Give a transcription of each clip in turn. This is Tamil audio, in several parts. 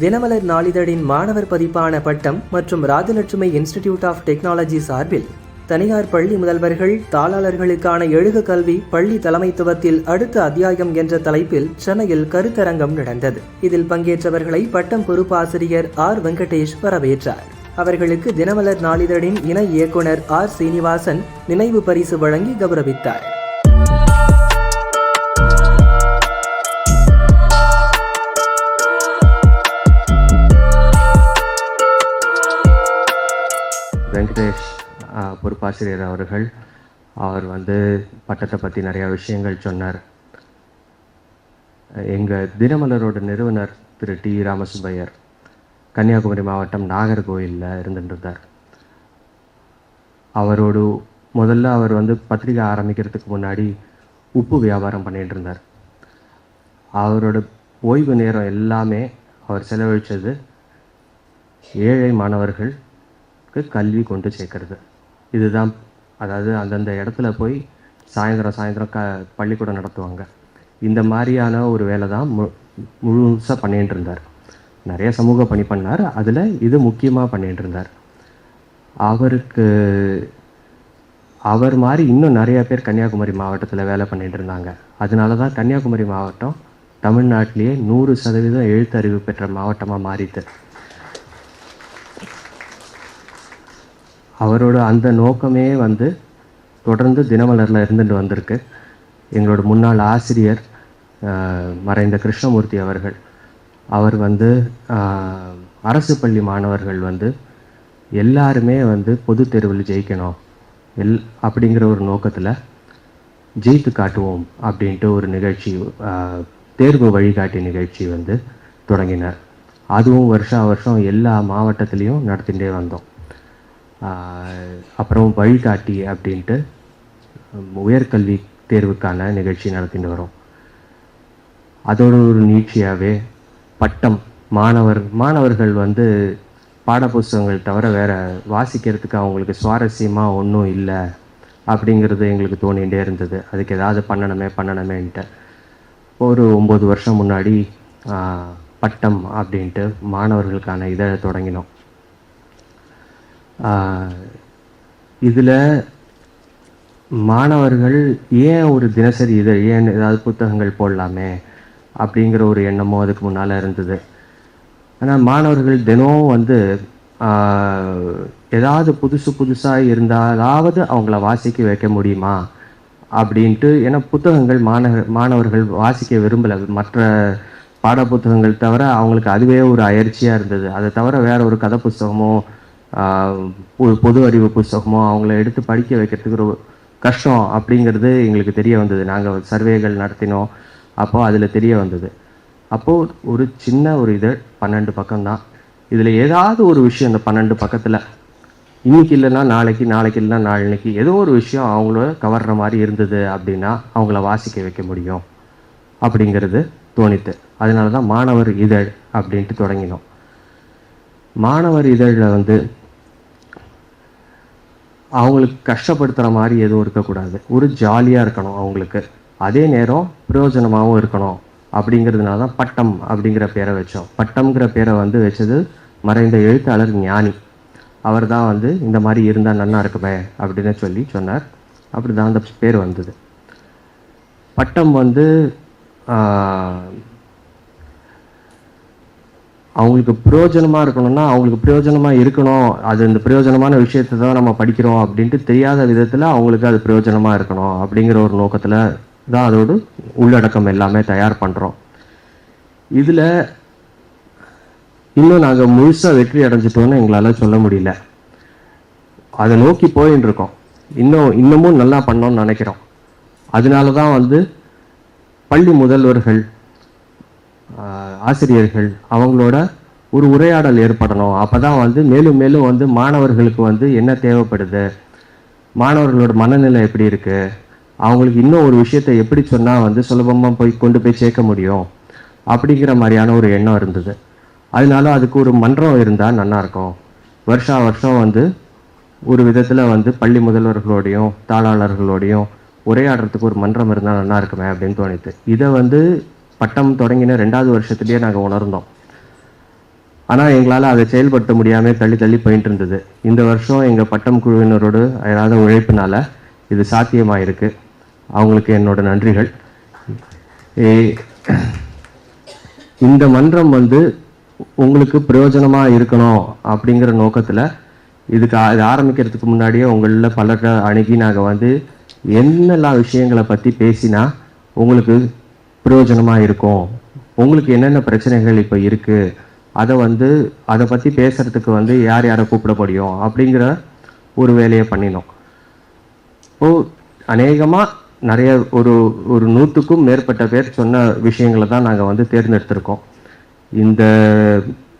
தினமலர் நாளிதழின் மாணவர் பதிப்பான பட்டம் மற்றும் ராஜலட்சுமி இன்ஸ்டிடியூட் ஆஃப் டெக்னாலஜி சார்பில் தனியார் பள்ளி முதல்வர்கள் தாளாளர்களுக்கான எழுக கல்வி பள்ளி தலைமைத்துவத்தில் அடுத்த அத்தியாயம் என்ற தலைப்பில் சென்னையில் கருத்தரங்கம் நடந்தது. இதில் பங்கேற்றவர்களை பட்டம் பொறுப்பாசிரியர் ஆர் வெங்கடேஷ் வரவேற்றார். அவர்களுக்கு தினமலர் நாளிதழின் இணை இயக்குனர் ஆர் சீனிவாசன் நினைவு பரிசு வழங்கி கௌரவித்தார். வெங்கடேஷ் பொறுப்பாசிரியர் அவர் பட்டத்தை பற்றி நிறையா விஷயங்கள் சொன்னார். எங்கள் தினமலரோட நிறுவனர் திரு டி ராமசுப்பையர் கன்னியாகுமரி மாவட்டம் நாகர்கோயிலில் இருந்துருந்தார். அவரோடு முதல்ல அவர் பத்திரிகை ஆரம்பிக்கிறதுக்கு முன்னாடி உப்பு வியாபாரம் பண்ணிகிட்டு இருந்தார். அவரோட ஓய்வு நேரம் எல்லாமே அவர் செலவழித்தது ஏழை மாணவர்கள் கல்வி கொண்டு சேர்க்கறது. இதுதான், அதாவது அந்தந்த இடத்துல போய் சாயந்தரம் பள்ளிக்கூடம் நடத்துவாங்க. இந்த மாதிரியான ஒரு வேலை தான் முழுசாக பண்ணிகிட்டு இருந்தார். நிறைய சமூக பணி பண்ணார், அதில் இது முக்கியமாக பண்ணிகிட்டு இருந்தார். அவர் மாதிரி இன்னும் நிறைய பேர் கன்னியாகுமரி மாவட்டத்தில் வேலை பண்ணிகிட்டு இருந்தாங்க. அதனால தான் கன்னியாகுமரி மாவட்டம் தமிழ்நாட்டிலேயே 100% எழுத்தறிவு பெற்ற மாவட்டமாக மாறிட்டு. அவரோட அந்த நோக்கமே தொடர்ந்து தினமலரில் இருந்துட்டு வந்திருக்கு. எங்களோட முன்னாள் ஆசிரியர் மறைந்த கிருஷ்ணமூர்த்தி அவர் அரசு பள்ளி மாணவர்கள் எல்லாருமே பொது தேர்வில் ஜெயிக்கணும் அப்படிங்கிற ஒரு நோக்கத்தில் ஜெயித்து காட்டுவோம் அப்படின்ட்டு ஒரு நிகழ்ச்சி, தேர்வு வழிகாட்டி நிகழ்ச்சி தொடங்கினார். அதுவும் வருஷம் எல்லா மாவட்டத்துலேயும் நடத்திகிட்டே வந்தோம். அப்புறம் வழிகாட்டி அப்படின்ட்டு உயர்கல்வி தேர்வுக்கான நிகழ்ச்சி நடத்திட்டு வரோம். அதோட ஒரு நீட்சியாகவே பட்டம் மாணவர்கள் பாடப்புஸ்தகங்கள் தவிர வேறு வாசிக்கிறதுக்கு அவங்களுக்கு சுவாரஸ்யமாக ஒன்றும் இல்லை அப்படிங்கிறது எங்களுக்கு தோணிகிட்டே இருந்தது. அதுக்கு ஏதாவது பண்ணணுமேன்ட்டு ஒரு 9 வருஷம் முன்னாடி பட்டம் அப்படின்ட்டு மாணவர்களுக்கான இதை தொடங்கினோம். இதில் மாணவர்கள் ஏன் ஒரு தினசரி இதை ஏன் ஏதாவது புத்தகங்கள் போடலாமே அப்படிங்கிற ஒரு எண்ணமும் அதுக்கு முன்னால் இருந்தது. ஆனால் மாணவர்கள் தினம் ஏதாவது புதுசாக இருந்தாலாவது அவங்கள வாசிக்க வைக்க முடியுமா அப்படின்ட்டு. ஏன்னா புத்தகங்கள் மாணவர்கள் வாசிக்க விரும்பலை. மற்ற பாட புத்தகங்கள் தவிர அவங்களுக்கு அதுவே ஒரு அயற்சியாக இருந்தது. அதை தவிர வேறு ஒரு கதை புஸ்தகமோ பொது அறிவு புஸ்தகமோ அவங்கள எடுத்து படிக்க வைக்கிறதுக்கு ஒரு கஷ்டம் அப்படிங்கிறது எங்களுக்கு தெரிய வந்தது. நாங்கள் சர்வேகள் நடத்தினோம், அப்போது அதில் தெரிய வந்தது. அப்போது ஒரு சின்ன ஒரு 12 பக்கம்தான். இதில் ஏதாவது ஒரு விஷயம் இந்த 12 பக்கத்தில் இன்னைக்கு இல்லைன்னா நாளைக்கு இல்லைன்னா நாளைக்கு ஏதோ ஒரு விஷயம் அவங்கள கவர்ற மாதிரி இருந்தது அப்படின்னா அவங்கள வாசிக்க வைக்க முடியும் அப்படிங்கிறது தோணித்து. அதனால தான் மாணவர் இதழ் அப்படின்ட்டு தொடங்கினோம். மாணவர் இதழில் அவங்களுக்கு கஷ்டப்படுத்துகிற மாதிரி எதுவும் இருக்கக்கூடாது, ஒரு ஜாலியாக இருக்கணும் அவங்களுக்கு, அதே நேரம் பிரயோஜனமாகவும் இருக்கணும் அப்படிங்கிறதுனால தான் பட்டம் அப்படிங்கிற பேரை வச்சோம். பட்டம்ங்கிற பேரை வச்சது மறைந்த எழுத்தாளர் ஞானி. அவர் தான் இந்த மாதிரி இருந்தால் நல்லா இருக்குமே அப்படின்னு சொன்னார். அப்படி தான் அந்த பேர் வந்தது. பட்டம் அவங்களுக்கு பிரயோஜனமாக இருக்கணும்னா அவங்களுக்கு பிரயோஜனமாக இருக்கணும், அது இந்த பிரயோஜனமான விஷயத்தை தான் நம்ம படிக்கிறோம் அப்படின்ட்டு தெரியாத விதத்தில் அவங்களுக்கு அது பிரயோஜனமாக இருக்கணும் அப்படிங்கிற ஒரு நோக்கத்தில் தான் அதோடு உள்ளடக்கம் எல்லாமே தயார் பண்ணுறோம். இதில் இன்னும் நாங்கள் முழுசாக வெற்றி அடைஞ்சிட்டோன்னு எங்களால் சொல்ல முடியல. அதை நோக்கி போயின்னு இருக்கோம். இன்னமும் நல்லா பண்ணோன்னு நினைக்கிறோம். அதனால தான் பள்ளி முதல்வர்கள் ஆசிரியர்கள் அவங்களோட ஒரு உரையாடல் ஏற்படணும். அப்போ தான் மேலும் மேலும் மாணவர்களுக்கு என்ன தேவைப்படுது, மாணவர்களோட மனநிலை எப்படி இருக்குது, அவங்களுக்கு இன்னும் ஒரு விஷயத்தை எப்படி சொன்னால் சுலபமாக கொண்டு போய் சேர்க்க முடியும் அப்படிங்கிற மாதிரியான ஒரு எண்ணம் இருந்தது. அதனால அதுக்கு ஒரு மன்றம் இருந்தால் நல்லாயிருக்கும். வருஷம் ஒரு விதத்தில் பள்ளி முதல்வர்களோடையும் தாளாளர்களோடையும் உரையாடுறதுக்கு ஒரு மன்றம் இருந்தால் நல்லா இருக்குமே அப்படின்னு தோணித்து. இதை பட்டம் தொடங்கின 2வது வருஷத்துலேயே நாங்கள் உணர்ந்தோம். ஆனால் எங்களால் அதை செயல்படுத்த முடியாமல் தள்ளி தள்ளி போயிட்டு இருந்தது. இந்த வருஷம் எங்கள் பட்டம் குழுவினரோடு ஏதாவது உழைப்பினால இது சாத்தியமாயிருக்கு. அவங்களுக்கு என்னோட நன்றிகள். இந்த மன்றம் உங்களுக்கு பிரயோஜனமாக இருக்கணும் அப்படிங்கிற நோக்கத்தில் இது ஆரம்பிக்கிறதுக்கு முன்னாடியே உங்களில் பலரை அணுகி நாங்கள் என்னெல்லாம் விஷயங்களை பற்றி பேசினா உங்களுக்கு பிரயோஜனமாக இருக்கும், உங்களுக்கு என்னென்ன பிரச்சனைகள் இப்போ இருக்குது, அதை பற்றி பேசுகிறதுக்கு யார் யாரை கூப்பிட முடியும் அப்படிங்கிற ஒரு வேலையை பண்ணினோம். அநேகமாக நிறைய ஒரு 100க்கும் மேற்பட்ட பேர் சொன்ன விஷயங்களை தான் நாங்கள் தேர்ந்தெடுத்திருக்கோம்.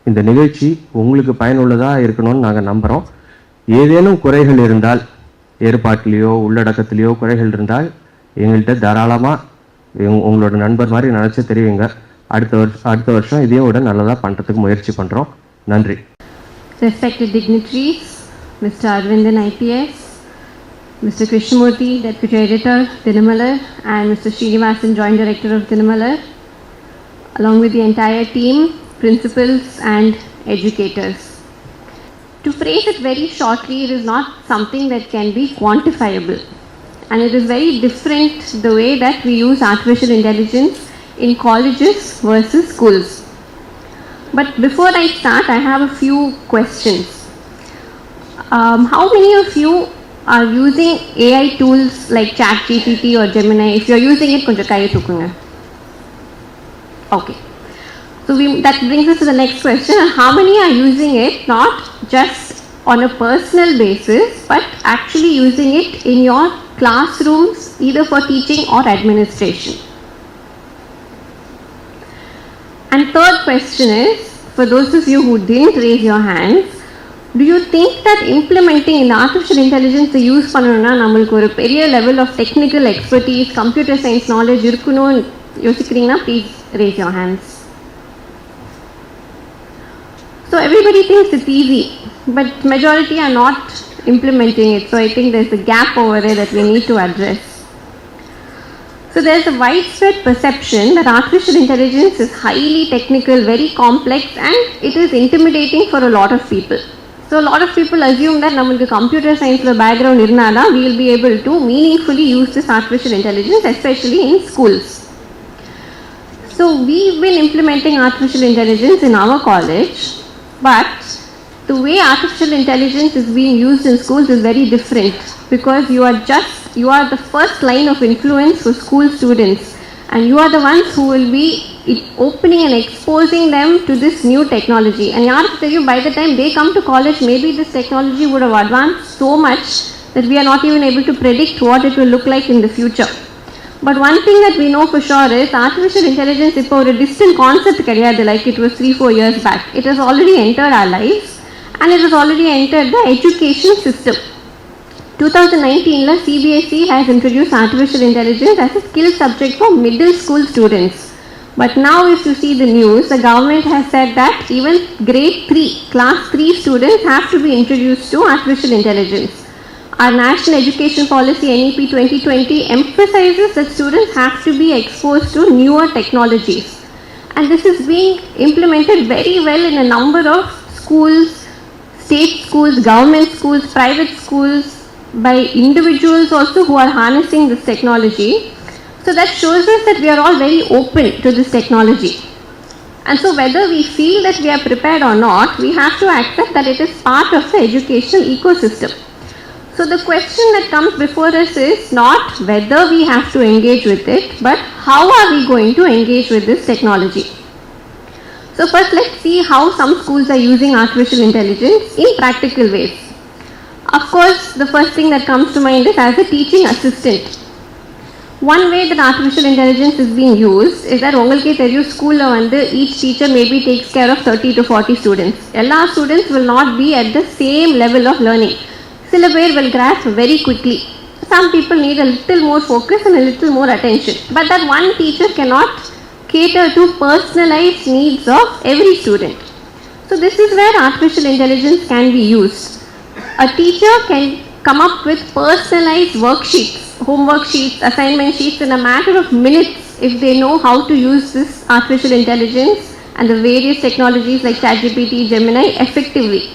இந்த நிகழ்ச்சி உங்களுக்கு பயனுள்ளதாக இருக்கணும்னு நாங்கள் நம்புகிறோம். ஏதேனும் குறைகள் இருந்தால், ஏற்பாட்டிலேயோ உள்ளடக்கத்திலேயோ குறைகள் இருந்தால் எங்கள்கிட்ட தாராளமாக உங்களோட நண்பர் மாதிரி நினச்சி தெரிவிங்க. அடுத்த வருஷம் இதையும் விட நல்லதாக பண்ணுறதுக்கு முயற்சி பண்ணுறோம். நன்றி. Respected dignitaries, Mr. Arvindan IPS, Mr. Krishnamurthy, Deputy Editor, Dinamalar, and Mr. Srinivasan, Joint Director of Dinamalar, along with the entire team, principals and educators. To phrase it very shortly, it is not something that can be quantifiable. And it is very different the way that we use artificial intelligence in colleges versus schools. But before I start, I have a few questions. How many of you are using AI tools like ChatGPT or Gemini? If you are using it, konja kaiya thukunga. Okay. So that brings us to the next question. How many are using it not just on a personal basis, but actually using it in your classrooms, either for teaching or administration? And third question is, for those of you who didn't raise your hands, do you think that implementing in artificial intelligence the use பண்ணனும்னா நமக்கு ஒரு பெரிய level of technical expertise, computer science knowledge இருக்கணும் யோசிக்கிறீங்கன்னா please raise your hands. So everybody thinks it's easy, but majority are not implementing it. So I think there's a gap over there that we need to address. So there's a widespread perception that artificial intelligence is highly technical, very complex, and it is intimidating for a lot of people. So a lot of people assume that namakku computer science background irnada we will be able to meaningfully use this artificial intelligence, especially in schools. So we've been implementing artificial intelligence in our college, but the way artificial intelligence is being used in schools is very different, because you are the first line of influence for school students, and you are the ones who will be opening and exposing them to this new technology. And yaarukku theriyum, by the time they come to college, maybe this technology would have advanced so much that we are not even able to predict what it will look like in the future. But one thing that we know for sure is artificial intelligence is a distant concept kadiyadu like it was 3-4 years back. It has already entered our lives, and it has already entered the education system. 2019 la CBSE has introduced artificial intelligence as a skill subject for middle school students. But now if you see the news, the government has said that even grade 3, class 3 students have to be introduced to artificial intelligence. Our National Education Policy NEP 2020 emphasizes that students have to be exposed to newer technologies. And this is being implemented very well in a number of schools, state schools, government schools, private schools, by individuals also who are harnessing this technology. So that shows us that we are all very open to this technology. And so whether we feel that we are prepared or not, we have to accept that it is part of the educational ecosystem. So the question that comes before us is not whether we have to engage with it, but how are we going to engage with this technology? So first let's see how some schools are using artificial intelligence in practical ways. Of course, the first thing that comes to mind is as a teaching assistant. One way that artificial intelligence is being used is that ungalke theriyum school la each teacher maybe takes care of 30 to 40 students. All students will not be at the same level of learning. Sila per will grasp very quickly. Some people need a little more focus and a little more attention. But that one teacher cannot cater to personalized needs of every student. So this is where artificial intelligence can be used. A teacher can come up with personalized worksheets, homework sheets, assignment sheets in a matter of minutes if they know how to use this artificial intelligence and the various technologies like ChatGPT, Gemini effectively.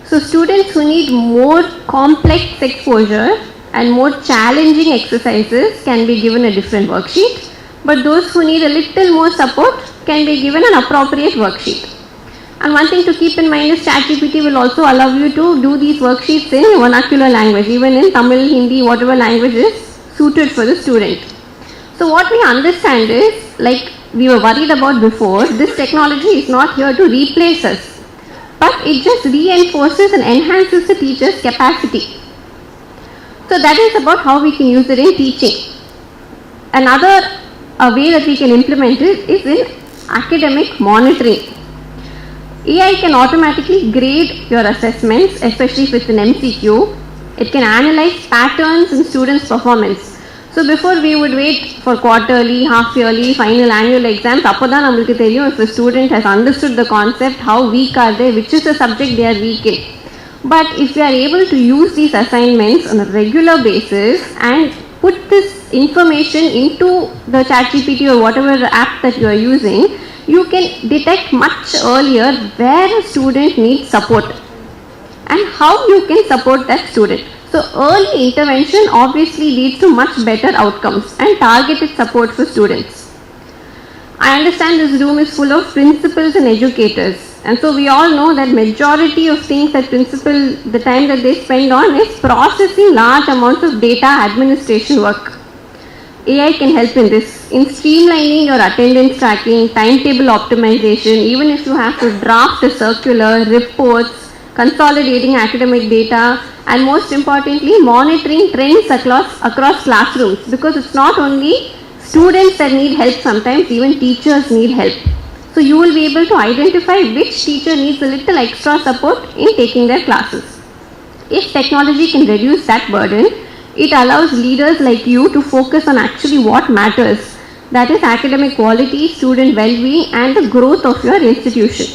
So students who need more complex exposure and more challenging exercises can be given a different worksheet, but those who need a little more support can be given an appropriate worksheet. And one thing to keep in mind is ChatGPT will also allow you to do these worksheets in vernacular language, even in Tamil, Hindi, whatever language is suited for the student. So what we understand is, like we were worried about before, this technology is not here to replace us, but it just reinforces and enhances the teacher's capacity. So that is about how we can use it in teaching. Another way that we can implement it is in academic monitoring. AI can automatically grade your assessments, especially if it's an MCQ. It can analyze patterns in students' performance. So before we would wait for quarterly, half-yearly, final, annual exams, appodan namakku theriyum if a student has understood the concept, how weak are they, which is the subject they are weak in. But if we are able to use these assignments on a regular basis and put this information into the ChatGPT or whatever app that you are using, you can detect much earlier where a student needs support and how you can support that student. So early intervention obviously leads to much better outcomes and targeted support for students. I understand this room is full of principals and educators, and so we all know that majority of things that the time that they spend on is processing large amounts of data administration work. AI can help in this, in streamlining your attendance tracking, timetable optimization, even if you have to draft a circular, reports, consolidating academic data, and most importantly, monitoring trends across classrooms, because it's not only students that need help, sometimes even teachers need help. So you will be able to identify which teacher needs a little extra support in taking their classes. If technology can reduce that burden, it allows leaders like you to focus on actually what matters, that is academic quality, student well-being, and the growth of your institution.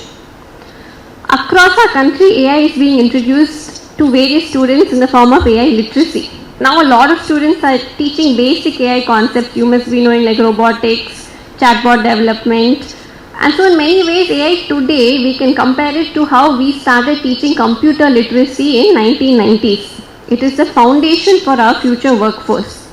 Across our country, AI is being introduced to various students in the form of AI literacy. Now a lot of students are teaching basic AI concepts you must be knowing, like robotics, chatbot development. And so in many ways, AI today, we can compare it to how we started teaching computer literacy in 1990s. It is the foundation for our future workforce.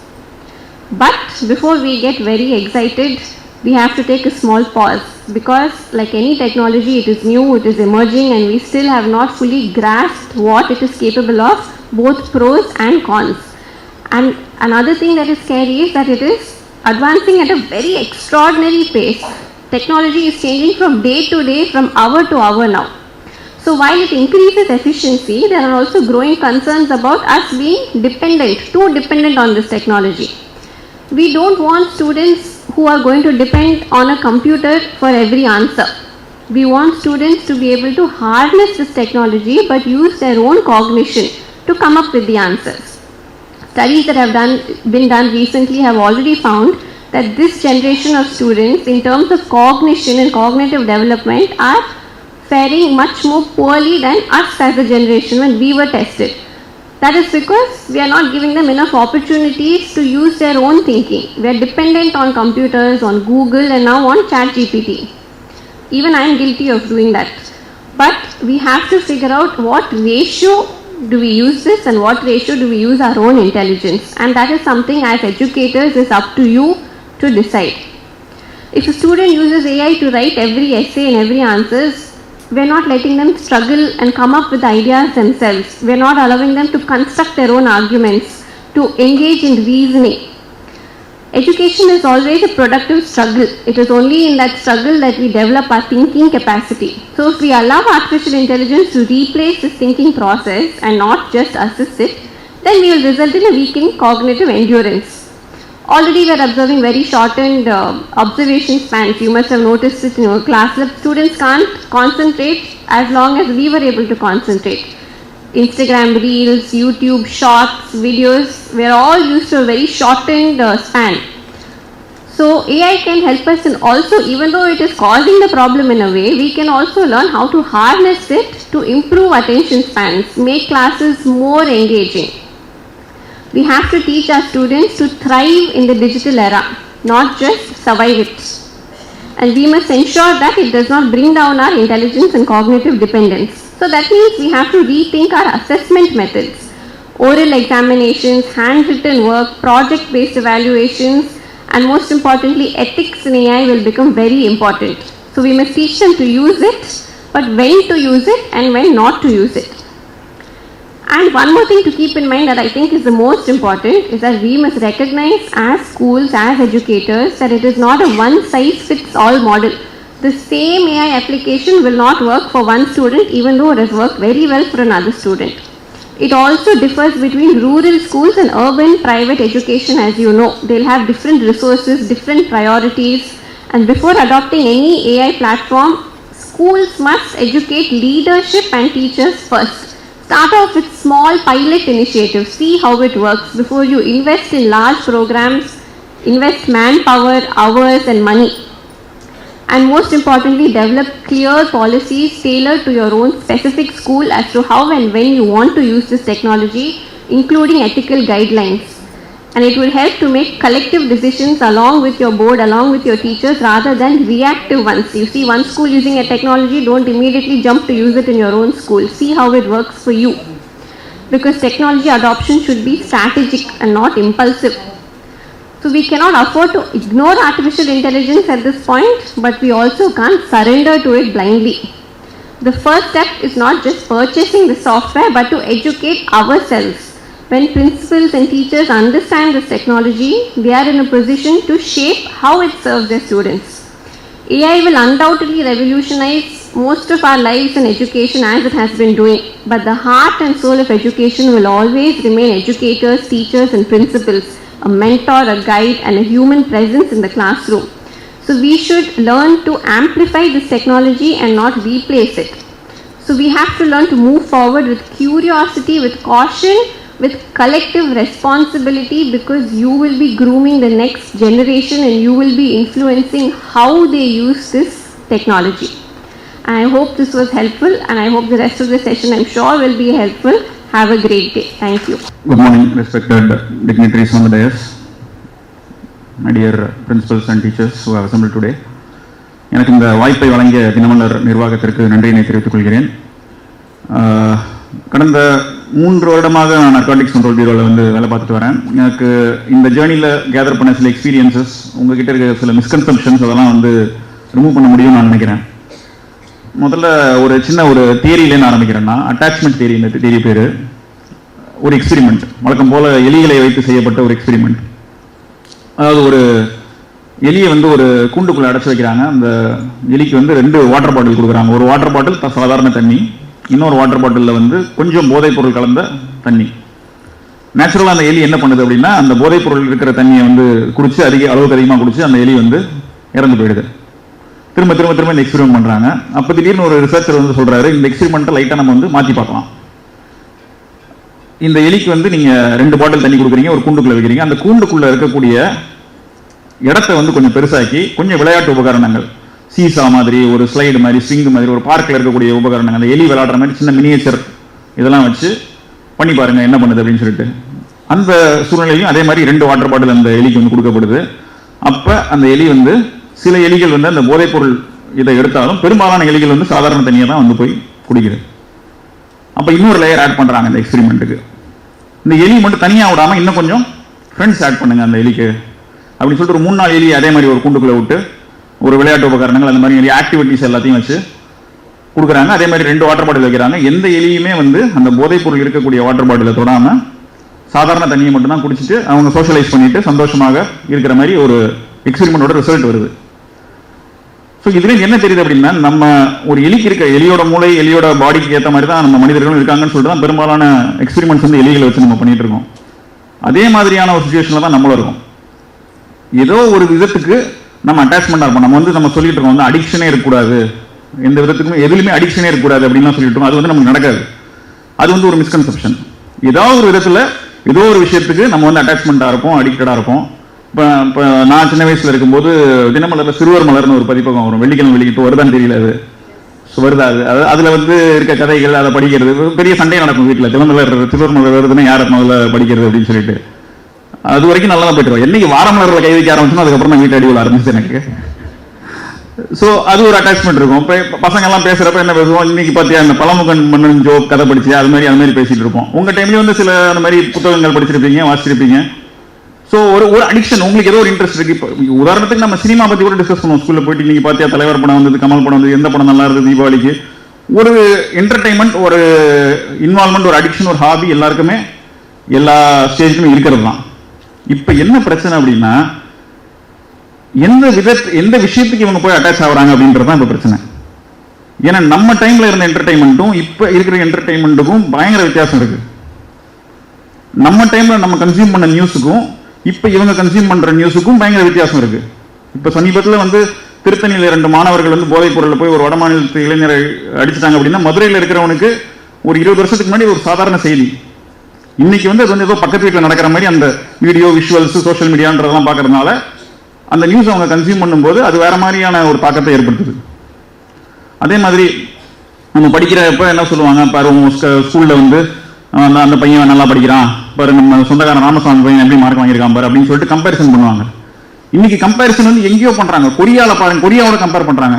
But before we get very excited, we have to take a small pause, because like any technology, it is new, it is emerging, and we still have not fully grasped what it is capable of, both pros and cons. And another thing that is scary is that it is advancing at a very extraordinary pace. Technology is changing from day to day, from hour to hour now. So while it increases efficiency, there are also growing concerns about us being too dependent on this technology. We don't want students who are going to depend on a computer for every answer. We want students to be able to harness this technology but use their own cognition to come up with the answers. Studies that have been done recently have already found that this generation of students, in terms of cognition and cognitive development, are faring much more poorly than us as a generation when we were tested. That is because we are not giving them enough opportunities to use their own thinking. We are dependent on computers, on Google, and now on ChatGPT. Even I am guilty of doing that. But we have to figure out what ratio do we use this and what ratio do we use our own intelligence. And that is something as educators is up to you to decide. If a student uses AI to write every essay and every answers, we're not letting them struggle and come up with ideas themselves. We're not allowing them to construct their own arguments, to engage in reasoning. Education is always a productive struggle. It is only in that struggle that we develop our thinking capacity. So if we allow artificial intelligence to replace this thinking process and not just assist it, then we will result in a weakened cognitive endurance. Already we are observing very shortened observation spans. You must have noticed it in your class that students can't concentrate as long as we were able to concentrate. Instagram Reels, YouTube Shorts, videos, we are all used to a very shortened span. So AI can help us, and also, even though it is causing the problem in a way, we can also learn how to harness it to improve attention spans, make classes more engaging. We have to teach our students to thrive in the digital era, not just survive it. and we must ensure that it does not bring down our intelligence and cognitive dependence. So that means we have to rethink our assessment methods. Oral examinations, handwritten work, project-based evaluations, and most importantly, ethics in AI will become very important. So we must teach them to use it, but when to use it and when not to use it. And one more thing to keep in mind that I think is the most important is that we must recognize as schools, as educators, that it is not a one-size-fits-all model. The same AI application will not work for one student even though it has worked very well for another student. It also differs between rural schools and urban private education, as you know. They'll have different resources, different priorities, and before adopting any AI platform, schools must educate leadership and teachers first. Start off with small pilot initiatives, see how it works before you invest in large programs, invest manpower, hours and money. And most importantly, develop clear policies tailored to your own specific school as to how and when you want to use this technology, including ethical guidelines. And it will help to make collective decisions along with your board, along with your teachers, rather than reactive ones. You see one school using a technology, don't immediately jump to use it in your own school. See how it works for you. Because technology adoption should be strategic and not impulsive. So we cannot afford to ignore artificial intelligence at this point, but we also can't surrender to it blindly. The first step is not just purchasing the software, but to educate ourselves. When principals and teachers understand this technology, they are in a position to shape how it serves their students. AI will undoubtedly revolutionize most of our lives and education as it has been doing, but the heart and soul of education will always remain educators, teachers and principals, a mentor, a guide and a human presence in the classroom. So we should learn to amplify this technology and not replace it. So we have to learn to move forward with curiosity, with caution, with collective responsibility, because you will be grooming the next generation and you will be influencing how they use this technology. And I hope this was helpful, and I hope the rest of the session, I'm sure, will be helpful. Have a great day. Thank you. Good morning, respected dignitaries on the dais, my dear principals and teachers who have assembled today. எனக்கு இந்த வாய்ப்பை வழங்கிய தினமலர் நிர்வாகத்திற்கு நன்றியினை தெரிவித்துக் கொள்கிறேன். கடந்த 3 வருடமாக நான் நார்காட்டிக்ஸ் கண்ட்ரோல் பியூரோவில் வந்து வேலை பார்த்துட்டு வரேன். எனக்கு இந்த ஜேர்னியில் கேதர் பண்ண சில எக்ஸ்பீரியன்சஸ், உங்ககிட்ட இருக்க சில மிஸ்கன்செப்ஷன்ஸ் அதெல்லாம் வந்து ரிமூவ் பண்ண முடியும்னு நான் நினைக்கிறேன். முதல்ல ஒரு சின்ன ஒரு தியரியிலேருந்து ஆரம்பிக்கிறேன்னா, அட்டாச்மெண்ட் தியரி. இந்த தியரி பேர் ஒரு எக்ஸ்பெரிமெண்ட், வழக்கம் போல் எலிகளை வைத்து செய்யப்பட்ட ஒரு எக்ஸ்பெரிமெண்ட். அதாவது ஒரு எலியை வந்து ஒரு கூண்டுக்குள்ளே அடைச்சி வைக்கிறாங்க. அந்த எலிக்கு வந்து 2 வாட்டர் பாட்டில் கொடுக்குறாங்க. ஒரு வாட்டர் பாட்டில் சாதாரண தண்ணி, இன்னொரு வாட்டர் பாட்டிலில் வந்து கொஞ்சம் போதைப் பொருள் கலந்த தண்ணி. நேச்சுரலாக அந்த எலி என்ன பண்ணுது அப்படின்னா, அந்த போதைப் பொருள் இருக்கிற தண்ணியை வந்து குடிச்சு அளவுக்கு அதிகமாக குடிச்சு அந்த எலி வந்து இறந்து போயிடுது. திரும்ப திரும்ப திரும்ப இந்த எக்ஸ்பெரிமெண்ட் பண்ணுறாங்க. அப்போ திடீர்னு ஒரு ரிசர்ச்சர் வந்து சொல்கிறாரு, இந்த எக்ஸ்பெரிமெண்ட்டை லைட்டாக நம்ம வந்து மாற்றி பார்க்கலாம். இந்த எலிக்கு வந்து நீங்கள் 2 பாட்டில் தண்ணி கொடுக்குறீங்க, ஒரு கூண்டுக்குள்ளே வைக்கிறீங்க. அந்த கூண்டுக்குள்ளே இருக்கக்கூடிய இடத்த வந்து கொஞ்சம் பெருசாக்கி கொஞ்சம் விளையாட்டு உபகரணங்கள், சீசா மாதிரி, ஒரு ஸ்லைடு மாதிரி, ஸ்விங் மாதிரி, ஒரு பார்க்கில் இருக்கக்கூடிய உபகரணங்கள், அந்த எலி விளையாடுற மாதிரி சின்ன மினியேச்சர் இதெல்லாம் வச்சு பண்ணி பாருங்க என்ன பண்ணுது அப்படின்னு சொல்லிட்டு. அந்த சூழ்நிலையும் அதே மாதிரி 2 வாட்டர் பாட்டில் அந்த எலிக்கு வந்து கொடுக்கப்படுது. அப்போ அந்த எலி வந்து, சில எலிகள் வந்து அந்த போதைப்பொருள் இதை எடுத்தாலும் பெரும்பாலான எலிகள் வந்து சாதாரண தண்ணியை தான் வந்து போய் குடிக்குது. அப்போ இன்னொரு லேயர் ஆட் பண்ணுறாங்க இந்த எக்ஸ்பெரிமெண்ட்டுக்கு. இந்த எலி மட்டும் தனியாக விடாமல் இன்னும் கொஞ்சம் ஃப்ரெண்ட்ஸ் ஆட் பண்ணுங்க அந்த எலிக்கு அப்படின்னு சொல்லிட்டு ஒரு 3-4 எலி அதே மாதிரி ஒரு கூண்டுக்குள்ளே விட்டு ஒரு விளையாட்டு உபகரணங்கள் அந்த மாதிரி ஆக்டிவிட்டிஸ் எல்லாத்தையும் வச்சு கொடுக்குறாங்க. அதே மாதிரி 2 வாட்டர் பாட்டில் வைக்கிறாங்க. எந்த எலியுமே வந்து அந்த போதைப்பொருள் இருக்கக்கூடிய வாட்டர் பாட்டிலை தொடாமல் சாதாரண தண்ணியை மட்டும் தான் குடிச்சிட்டு அவங்க சோஷியலைஸ் பண்ணிட்டு சந்தோஷமாக இருக்கிற மாதிரி ஒரு எக்ஸ்பெரிமெண்டோட ரிசல்ட் வருது. ஸோ இதுலேருந்து என்ன தெரியுது அப்படின்னா, நம்ம ஒரு எலிக்கு இருக்க எலியோட மூளை, எலியோட பாடிக்கு ஏற்ற மாதிரி தான் நம்ம மனிதர்களும் இருக்காங்கன்னு சொல்லிட்டு தான் பெரும்பாலான எக்ஸ்பெரிமெண்ட்ஸ் வந்து எலிகளை வச்சு நம்ம பண்ணிட்டு இருக்கோம். அதே மாதிரியான ஒரு சுச்சுவேஷனில் தான் நம்மளும் இருக்கும். ஏதோ ஒரு விதத்துக்கு நம்ம அட்டாச்மெண்டாக இருப்போம். நம்ம வந்து நம்ம சொல்லிட்டு இருக்கோம் வந்து அடிக்ஷனே இருக்கக்கூடாது, எந்த விதத்துக்குமே எதுலையுமே அடிக்ஷனே இருக்கக்கூடாது அப்படின்னு சொல்லிட்டு இருக்கோம். அது வந்து நமக்கு நடக்காது. அது வந்து ஒரு மிஸ்கன்செப்ஷன். ஏதாவது ஒரு விதத்தில் ஏதோ ஒரு விஷயத்துக்கு நம்ம வந்து அட்டாச்மெண்ட்டாக இருப்போம், அடிக்டடாக இருப்போம். இப்போ நான் சின்ன வயசில் இருக்கும்போது தினமலரில் சிறுவர் மலர்னு ஒரு பதிப்பகம் வரும். வெள்ளிக்கிழமை வெளியிட்டு வருதான்னு தெரியல, அது வருதா, அது அதில் வந்து இருக்க கதைகள் அதை படிக்கிறது பெரிய சண்டை நடக்கும் வீட்டில். சிறுவர் மலர் வருதுன்னா யாரை முதல்ல படிக்கிறது அப்படின்னு சொல்லிட்டு. அது வரைக்கும் நல்லா தான் போயிட்டு. என்னைக்கு வார மலரில் கை வைக்க ஆரம்பிச்சோம் அதுக்கப்புறம் நான் வீட்டை அடிவில் ஆரம்பிச்சு எனக்கு. ஸோ அது ஒரு அட்டாச்மெண்ட் இருக்கும். இப்போ பசங்க எல்லாம் பேசுறப்ப என்ன பேசுவோம், இன்னைக்கு பார்த்தியா இந்த பழமுகன் மன்னன் ஜோக் கதை படிச்சியா, அது மாதிரி பேசிட்டு இருப்போம். உங்க டைம்ல வந்து சில அந்த மாதிரி புத்தகங்கள் படிச்சிருப்பீங்க, வாசிச்சிருப்பீங்க. ஸோ ஒரு அடிக்ஷன், உங்களுக்கு ஏதோ ஒரு இன்ட்ரெஸ்ட் இருக்கு. இப்போ உதாரணத்துக்கு நம்ம சினிமா பத்தி கூட டிஸ்கஸ் பண்ணுவோம். ஸ்கூல்ல போயிட்டு இன்னைக்கு பார்த்தியா தலைவர் படம் வந்தது, கமல் படம் வந்தது, எந்த படம் நல்லா இருந்தது தீபாவளிக்கு. ஒரு என்டர்டைன்மெண்ட், ஒரு இன்வால்மெண்ட், ஒரு அடிக்ஷன், ஒரு ஹாபி எல்லாருக்குமே எல்லா ஸ்டேஜ்லுமே இருக்கிறது தான். இப்போ என்ன பிரச்சனை அப்படின்னா, எந்த விஷயத்துக்கு இவங்க போய் அட்டாச் ஆகுறாங்க அப்படின்றது தான் இப்போ பிரச்சனை. ஏன்னா நம்ம டைம்ல இருந்த என்டர்டைன்மெண்ட்டும் இப்போ இருக்கிற என்டர்டைன்மெண்ட்டுக்கும் பயங்கர வித்தியாசம் இருக்கு. நம்ம டைம்ல நம்ம கன்சியூம் பண்ண நியூஸுக்கும் இப்போ இவங்க கன்சியூம் பண்ற நியூஸுக்கும் பயங்கர வித்தியாசம் இருக்கு. இப்போ சமீபத்தில் வந்து திருத்தணியில் 2 மாணவர்கள் வந்து போதைப் பொருளில் போய் ஒரு வட மாநிலத்து இளைஞரை அடிச்சிட்டாங்க அப்படின்னா, மதுரையில் இருக்கிறவனுக்கு ஒரு 20 வருஷத்துக்கு முன்னாடி ஒரு சாதாரண செய்தி. இன்னைக்கு வந்து அது வந்து ஏதோ பக்கத்து வீட்டில் நடக்கிற மாதிரி அந்த வீடியோ, விஷுவல்ஸ், சோஷியல் மீடியான்றதெல்லாம் பார்க்கறதுனால அந்த நியூஸ் அவங்க கன்சியூம் பண்ணும்போது அது வேற மாதிரியான ஒரு தாக்கத்தை ஏற்படுத்துது. அதே மாதிரி நம்ம படிக்கிறப்ப என்ன சொல்லுவாங்க, பாரு ஸ்கூல்ல வந்து அந்த பையன் நல்லா படிக்கிறான் பாரு, நம்ம சொந்தக்காரன் ராமசாமி பையன் எப்படி மார்க் வாங்கியிருக்கான் பாரு அப்படின்னு சொல்லிட்டு கம்பேரிசன் பண்ணுவாங்க. இன்னைக்கு கம்பேரிசன் வந்து எங்கேயோ பண்றாங்க. கொரியால பாருங்க, கொரியாவோட கம்பேர் பண்றாங்க.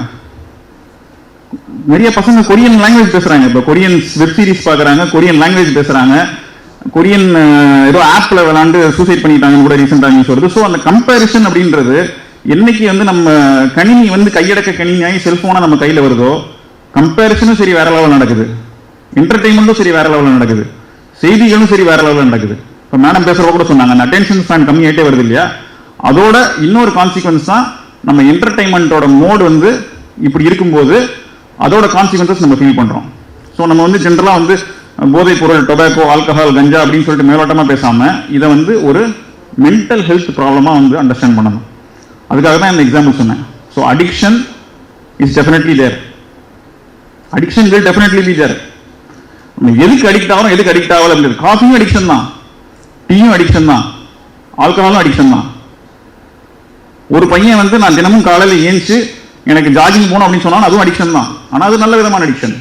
நிறைய பசங்க கொரியன் லாங்குவேஜ் பேசுறாங்க. இப்போ கொரியன் வெப் சீரிஸ் பாக்குறாங்க, கொரியன் லாங்குவேஜ் பேசுறாங்க, கொரியன் ஏதோ ஆப்ல விளாண்டு சூசைட் பண்ணிட்டாங்கன்னு கூட ரீசெண்டா நியூஸ் வருது. ஸோ அந்த கம்பேரிசன் அப்படின்றது என்னைக்கு வந்து நம்ம கணினி வந்து கையடக்க கணினியாகி செல்போனா நம்ம கையில வருதோ, கம்பேரிசனும் சரி வேற லெவலில் நடக்குது, என்டர்டைன்மெண்ட்டும் சரி வேற லெவலில் நடக்குது, செய்திகளும் சரி வேற லெவலில் நடக்குது. இப்போ மேடம் பேசுறவங்க கூட சொன்னாங்க, அந்த அட்டென்ஷன் ஸ்பேன் கம்மியாயிட்டே வருது இல்லையா, அதோட இன்னொரு கான்சிக்வன்ஸ் தான் நம்ம என்டர்டைன்மெண்ட்டோட மோடு வந்து இப்படி இருக்கும்போது அதோட கான்சிக்வன்சஸ் நம்ம ஃபீல் பண்றோம். ஸோ நம்ம வந்து ஜென்ரலா வந்து போதைப் பொருள், டொபாக்கோ, ஆல்கஹால், கஞ்சா அப்படின்னு சொல்லிட்டு மேலோட்டமா பேசாம இதை வந்து ஒரு மென்டல் ஹெல்த் ப்ராப்ளமா வந்து அண்டர்ஸ்டாண்ட் பண்ணணும். அதுக்காக தான் இந்த எக்ஸாம்பிள் சொன்னேன். So addiction is definitely there. Addiction will definitely be there. எதுக்கு அடிக்ட் ஆகும், எதுக்கு அடிக்ட் ஆகல அப்படின்றது. காஃபியும் அடிக்ஷன் தான், டீயும் அடிக்ஷன் தான், ஆல்கஹாலும் அடிக்ஷன் தான். ஒரு பையன் வந்து நான் தினமும் காலையில் ஏஞ்சி எனக்கு ஜாகிங் போகணும் அப்படின்னு சொன்னா அதுவும் அடிக்ஷன் தான். ஆனால் அது நல்ல விதமான அடிக்ஷன்.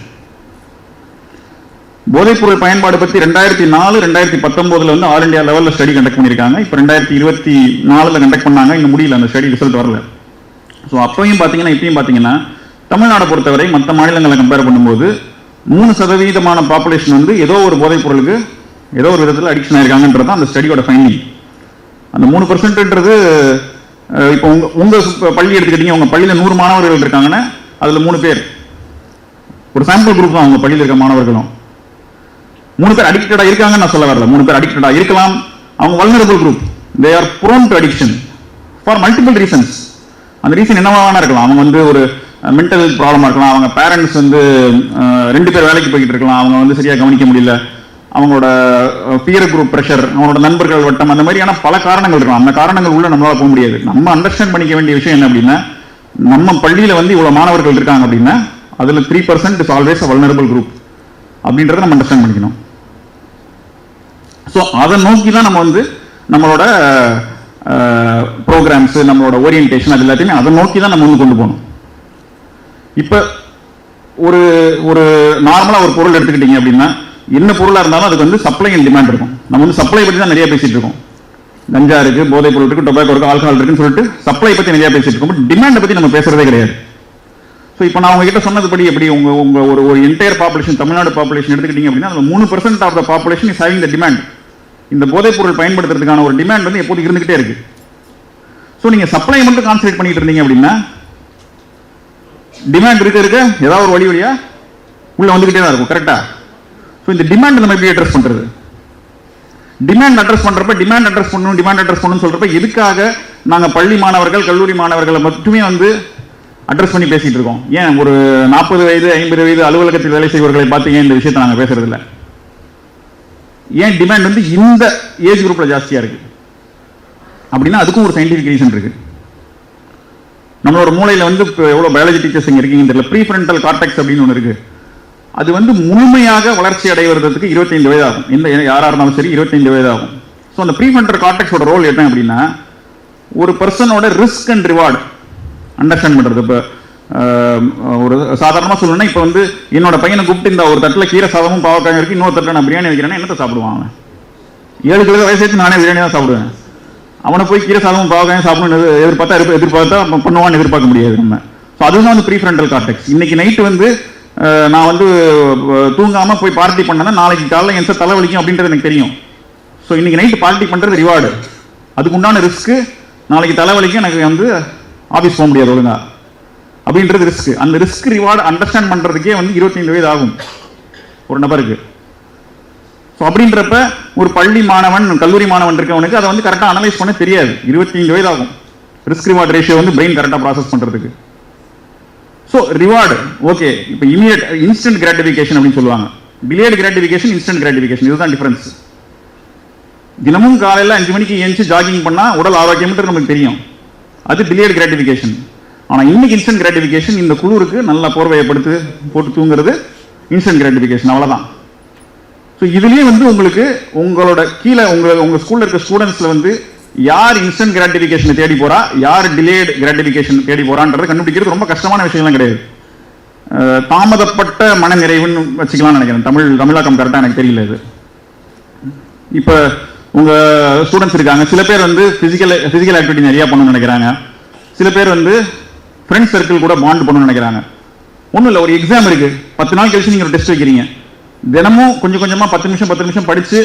போதைப்பொருள் பயன்பாடு பற்றி 2004, 2019 வந்து ஆல் இண்டியா லெவலில் ஸ்டடி கண்டக்ட் பண்ணியிருக்காங்க. இப்போ 2024 கண்டக்ட் பண்ணாங்க, இன்னும் முடியல, அந்த ஸ்டடி ரிசல்ட் வரல. ஸோ அப்பையும் பார்த்தீங்கன்னா இப்பயும் பார்த்தீங்கன்னா தமிழ்நாடை பொறுத்தவரை மற்ற மாநிலங்களை கம்பேர் பண்ணும்போது 3% பாப்புலேஷன் வந்து ஏதோ ஒரு போதைப் பொருளுக்கு ஏதோ ஒரு விதத்தில் அடிக்ஷன் ஆயிருக்காங்கன்றது தான் அந்த ஸ்டடியோட ஃபைண்டிங். அந்த 3%ன்றது இப்போ உங்க பள்ளி எடுத்துக்கிட்டீங்க, உங்க பள்ளியில் 100 மாணவர்கள் இருக்காங்கன்னா அதுல 3 பேர், ஒரு சாம்பிள் குரூப் தான் உங்க பள்ளியில் இருக்க மாணவர்களும். 3 பேர் அடிக்டடா இருக்காங்கன்னு நான் சொல்ல வரல. 3 பேர் அடிக்டடா இருக்கலாம். அவங்க vulnerable group, they are prone to addiction for multiple reasons. அந்த ரீசன் என்னவான இருக்கலாம். அவங்க வந்து ஒரு மென்டல் ப்ராப்ளமா இருக்கலாம், அவங்க பேரண்ட்ஸ் வந்து 2 பேர் வேலைக்கு போய்கிட்டு இருக்கலாம், அவங்க வந்து சரியா கவனிக்க முடியல, அவங்களோட பியர் குரூப் ப்ரெஷர், அவங்களோட நண்பர்கள் வட்டம், அந்த மாதிரியான பல காரணங்கள் இருக்கலாம். அந்த காரணங்கள் உள்ள நம்மளால போக முடியாது. நம்ம அண்டர்ஸ்டாண்ட் பண்ணிக்க வேண்டிய விஷயம் என்ன அப்படின்னா, நம்ம பள்ளியில வந்து இவ்வளவு மாணவர்கள் இருக்காங்க அப்படின்னா அதுல 3% is always a vulnerable group அப்படின்றத நம்ம அண்டர்ஸ்டாண்ட் பண்ணிக்கணும். ஸோ அதை நோக்கி தான் நம்ம வந்து நம்மளோட ப்ரோக்ராம்ஸ், நம்மளோட ஓரியன்டேஷன், அது எல்லாத்தையுமே அதை நோக்கி தான் நம்ம வந்து கொண்டு போகணும். இப்போ ஒரு ஒரு நார்மலா ஒரு பொருள் எடுத்துக்கிட்டீங்க அப்படின்னா என்ன பொருளா இருந்தாலும் அதுக்கு வந்து சப்ளை அண்ட் டிமாண்ட் இருக்கும். நம்ம வந்து சப்ளை பத்தி தான் நிறைய பேசிட்டு இருக்கோம். கஞ்சா இருக்கு, போதைப் பொருள் இருக்கு, டொபாக்கோ இருக்கு, ஆல்கஹால் இருக்குன்னு சொல்லிட்டு சப்ளை பத்தி நிறைய பேசிட்டு இருக்கோம். பட் டிமாண்டை பத்தி நம்ம பேசுறதே கிடையாது. ஸோ இப்போ நான் உங்ககிட்ட சொன்னதுபடி எப்படி உங்க ஒரு என்டையர் பாப்புலேஷன், தமிழ்நாடு பாப்புலேஷன் எடுத்துக்கிட்டீங்க அப்படின்னா அதில் 3% of the population is having the demand. இந்த போதைப் பொருள் பயன்படுத்துறதுக்கான ஒரு டிமாண்ட் வந்து எப்போது இருந்துகிட்டே இருக்கு. ஸோ நீங்க சப்ளை மட்டும் கான்சன்ட்ரேட் பண்ணிட்டு இருந்தீங்க அப்படின்னா டிமாண்ட் இருக்க ஏதாவது ஒரு வழியா உள்ள வந்துகிட்டே தான் இருக்கும். கரெக்டா? ஸோ இந்த டிமாண்ட் நம்ம எப்படி அட்ரஸ் பண்றது? டிமாண்ட் அட்ரஸ் பண்றப்ப டிமாண்ட் அட்ரஸ் பண்ணணும் சொல்றப்ப எதுக்காக நாங்க பள்ளி மாணவர்கள், கல்லூரி மாணவர்களை மட்டுமே வந்து அட்ரஸ் பண்ணி பேசிட்டு இருக்கோம்? ஏன் ஒரு 40 வயது 50 வயது அலுவலகத்தில் வேலை செய்வர்களை பார்த்து ஏன் இந்த விஷயத்தை நாங்க பேசுறது இல்லை? ஏன் டிமாண்ட் வந்து இந்த ஏஜ் குரூப்ல ஜாஸ்தியா இருக்கு அப்படின்னா அதுக்கும் ஒரு சயின்டிபிக் ரீசன் இருக்கு. நம்மளோட மூளையில வந்து எவ்வளவு பயாலஜி டீச்சர்ஸ் இங்க இருக்கீங்க தெரியல, ப்ரீஃப்ரண்டல் கார்டெக்ஸ் அப்படின்னு ஒன்று இருக்கு. அது வந்து முழுமையாக வளர்ச்சி அடைவதற்கு 25 வயது ஆகும். எந்த யாரா இருந்தாலும் சரி 25 வயது ஆகும். ஸோ அந்த ப்ரீஃப்ரண்டல் கார்டெக்ஸோட ரோல் என்ன அப்படின்னா ஒரு பர்சனோட ரிஸ்க் அண்ட் ரிவார்டு அண்டர்ஸ்டாண்ட் பண்றது. இப்போ ஒரு சாதாரணமாக சொல்லணும்னா இப்போ வந்து என்னோட பையனை கூப்பிட்டு இந்த ஒரு தட்டில் கீரை சாதமும் பாவக்காயும் இருக்கு, இன்னொரு தட்டில் நான் பிரியாணி வைக்கிறேன்னா என்னத்தை சாப்பிடுவான்? அவன் 7 கிலோ வயசு நானே பிரியாணி தான் சாப்பிடுவேன். அவனை போய் கீரை சாதமும் பாவக்காயும் சாப்பிடணும்னு எதிர்பார்த்தா பண்ணுவான்னு எதிர்பார்க்க முடியாது நம்ம. ஸோ அதுதான் வந்து ப்ரீஃப்ரண்டல் கார்டெக்ஸ். இன்னைக்கு நைட்டு வந்து நான் வந்து தூங்காம போய் பார்ட்டி பண்ணேன்னா நாளைக்கு காலையில் எந்த தலைவலிக்கும் அப்படின்றது எனக்கு தெரியும். ஸோ இன்னைக்கு நைட்டு பார்ட்டி பண்றது ரிவார்டு, அதுக்கு உண்டான ரிஸ்க்கு. நாளைக்கு தலைவலிக்கும் எனக்கு வந்து ஆஃபீஸ் போக முடியாது ஒழுங்கா அப்படின்றது ரிஸ்க். அந்த ரிஸ்க் ரிவார்டு அண்டர்ஸ்டாண்ட் பண்றதுக்கே வந்து 25 வயது ஆகும் ஒரு நபருக்கு. ஸோ அப்படின்றப்ப ஒரு பள்ளி மாணவன் கல்லூரி மாணவன் இருக்கவனுக்கு அதை வந்து கரெக்டாக அனலைஸ் பண்ண தெரியாது. 25 வயது ஆகும் ரிஸ்க் ரிவார்டு ரேஷியோ வந்து பிரெயின் கரெக்டாக ப்ராசஸ் பண்றதுக்கு. ஸோ ரிவார்டு ஓகே, இப்போ இமீடியட் இன்ஸ்டன்ட் கிராட்டிஃபிகேஷன் அப்படின்னு சொல்லுவாங்க, டிலேட் கிராட்டிஃபிகேஷன், இன்ஸ்டன்ட் கிராட்டிஃபிகேஷன், இதுதான் டிஃபரன்ஸ். தினமும் காலையில் 5 மணிக்கு எழுந்து ஜாகிங் பண்ணா உடல் ஆரோக்கியம்ன்றது நமக்கு தெரியும், அது டிலேட் கிராட்டிஃபிகேஷன். ஆனால் இன்னைக்கு இன்ஸ்டன்ட் கிராட்டிஃபிகேஷன், இந்த குளிருக்கு நல்லா போர்வையை போட்டு தூங்குறது இன்ஸ்டன்ட் கிராட்டிஃபிகேஷன், அவ்வளோதான். ஸோ இதுலேயே வந்து உங்களுக்கு உங்களோட கீழே உங்க ஸ்கூல்ல இருக்க ஸ்டூடெண்ட்ஸ்ல வந்து யார் இன்ஸ்டன்ட் கிராட்டிஃபிகேஷனை தேடி போறா, யார் டிலேட் கிராட்டிஃபிகேஷன் தேடி போறான்றதை கண்டுபிடிக்கிறது ரொம்ப கஷ்டமான விஷயம்லாம் கிடையாது. தாமதப்பட்ட மன நிறைவுன்னு வச்சுக்கலாம்னு நினைக்கிறேன். தமிழாக்கம் கரெக்டாக எனக்கு தெரியல. இது இப்போ உங்க ஸ்டூடெண்ட்ஸ் இருக்காங்க, சில பேர் வந்து பிசிக்கல் ஆக்டிவிட்டி நிறைய பண்ணணும்னு நினைக்கிறாங்க, சில பேர் வந்து ஃப்ரெண்ட்ஸ் சர்க்கிள் கூட பாண்ட் பண்ணணும்னு நினைக்கிறாங்க. ஒன்றும் இல்லை, ஒரு எக்ஸாம் இருக்கு, 10 நாள் கழிச்சு நீங்க ஒரு டெஸ்ட் வைக்கிறீங்க, தினமும் கொஞ்சம் கொஞ்சமா 10 நிமிஷம் படிச்சு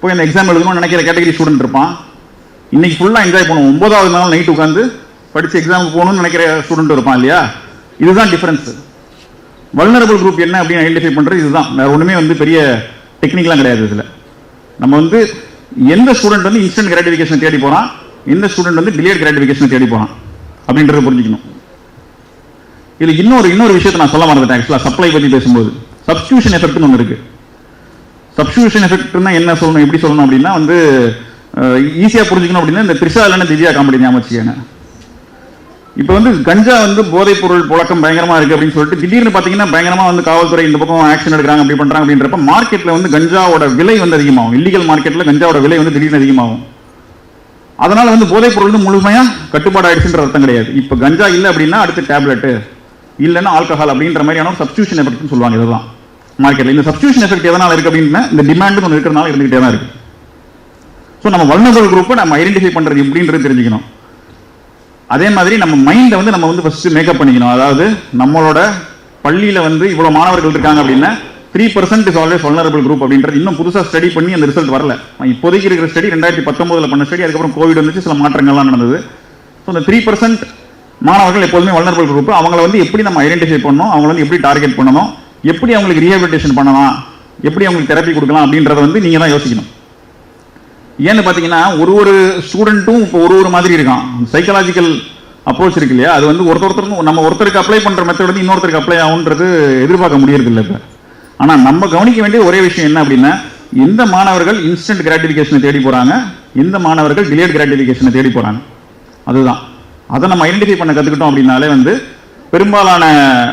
போய் அந்த எக்ஸாம் எழுதணும்னு நினைக்கிற கேட்டகரி ஸ்டூடெண்ட் இருப்பான். இன்னைக்கு ஃபுல்லா என்ஜாய் பண்ணுவோம், 9வது நாள் நைட் உட்காந்து படிச்சு எக்ஸாமுக்கு போகணும்னு நினைக்கிற ஸ்டூடெண்ட் இருப்பான் இல்லையா? இதுதான் டிஃபரன்ஸ். வல்னரபிள் குரூப் என்ன அப்படின்னு ஐடென்டிஃபை பண்றது இதுதான், வேற ஒண்ணுமே வந்து பெரிய டெக்னிக்லாம் கிடையாது. இதுல நம்ம வந்து எந்த ஸ்டூடெண்ட் வந்து இன்ஸ்டன்ட் கிராட்டிஃபிகேஷன் தேடி போறான், எந்த ஸ்டூடெண்ட் வந்து டிலேட் கிராட்டிஃபிகேஷன் தேடி போறான் அப்படின்றத புரிஞ்சுக்கணும். இதுல இன்னொரு விஷயத்தை நான் சொல்ல மறந்துட்டேன். ஆக்சுவலா சப்ளை பத்தி பேசும்போது சப்ஸ்டியூஷன் எஃபெக்ட்னு ஒன்று இருக்கு. சப்ஸ்டியூஷன் எஃபெக்ட்னா என்ன சொல்லணும், எப்படி சொல்லணும் அப்படின்னா வந்து ஈஸியா புரிஞ்சுக்கணும் அப்படின்னா இந்த த்ரிஷா இல்லைன்னா திவ்யா காமெடி ஞாபகம் வச்சுக்கோங்க. இப்போ வந்து கஞ்சா வந்து போதைப் பொருள் புழக்கம் பயங்கரமா இருக்கு அப்படின்னு சொல்லிட்டு திடீர்னு பாத்தீங்கன்னா பயங்கரமா வந்து காவல்துறை இந்த பக்கம் ஆக்ஷன் எடுக்கிறாங்க, அப்படி பண்றாங்க. அப்படின்றப்ப மார்க்கெட்ல வந்து கஞ்சாவோட விலை வந்து அதிகமாகும், இல்லீகல் மார்க்கெட்ல கஞ்சாவோட விலை வந்து திடீர்னு அதிகமாகும். அதனால வந்து போதைப் பொருள் வந்து முழுமையா கட்டுப்பாடு ஆயிடுச்சுன்ற அர்த்தம் கிடையாது. இப்போ கஞ்சா இல்லை அப்படின்னா அடுத்து டேப்லெட், இல்லைன்னா ஆல்கஹால் அப்படின்ற மாதிரியான ஒரு சப்ஸ்டியூஷன் எஃபெக்ட்னு சொல்லுவாங்க. இதுதான் மார்க்கெட்ல இந்த சப்ஸ்டியூஷன் எஃபெக்ட் எதனால இருக்கு அப்படின்னா இந்த டிமாண்ட் ஒன்று இருக்கிறனால இருந்துகிட்டே தான் இருக்கு. ஸோ நம்ம வல்னரபிள் குரூப்பை நம்ம ஐடென்டிஃபை பண்றது எப்படின்றது தெரிஞ்சுக்கணும். அதே மாதிரி நம்ம மைண்டை வந்து நம்ம வந்து ஃபர்ஸ்ட் மேக்கப் பண்ணிக்கணும். அதாவது நம்மளோட பள்ளியில வந்து இவ்வளவு மாணவர்கள் இருக்காங்க அப்படின்னா 3% இஸ் ஆல்வேஸ் வல்னரபிள் குரூப் அப்படின்றது இன்னும் புதுசா ஸ்டடி பண்ணி அந்த ரிசல்ட் வரல. இப்போதைக்கு இருக்கிற ஸ்டடி 2019 பண்ண ஸ்டடி, அதுக்கப்புறம் கோவிட் வந்துச்சு, சில மாற்றங்கள்லாம் நடந்தது. ஸோ அந்த 3% மாணவர்கள் எப்போதுமே வல்னரபிள் குரூப். அவங்கள வந்து எப்படி நம்ம ஐடென்டிஃபை பண்ணணும், அவங்களை வந்து எப்படி டார்கெட் பண்ணணும், எப்படி அவங்களுக்கு ரீஹபிலிட்டேஷன் பண்ணலாம், எப்படி அவங்களுக்கு தெரப்பி கொடுக்கலாம் அப்படின்றத வந்து நீங்க தான் யோசிக்கணும். ஏன்னு பாத்தீங்கன்னா ஒரு ஸ்டூடெண்ட்டும் இப்போ ஒரு மாதிரி இருக்கான். சைக்காலஜிக்கல் அப்ரோச் இருக்கு இல்லையா, அது வந்து ஒருத்தருக்கும் நம்ம ஒருத்தருக்கு அப்ளை பண்ற மெத்தட் வந்து இன்னொருத்தருக்கு அப்ளை ஆகுன்றது எதிர்பார்க்க முடியறது இல்லை இப்போ. ஆனா நம்ம கவனிக்க வேண்டிய ஒரே விஷயம் என்ன அப்படின்னா, எந்த மாணவர்கள் இன்ஸ்டன்ட் கிராட்டிஃபிகேஷனை தேடி போறாங்க, எந்த மாணவர்கள் டிலேட் கிராட்டிஃபிகேஷனை தேடி போறாங்க, அதுதான். அதை நம்ம ஐடென்டிஃபை பண்ண கத்துக்கிட்டோம் அப்படின்னாலே வந்து பெரும்பாலான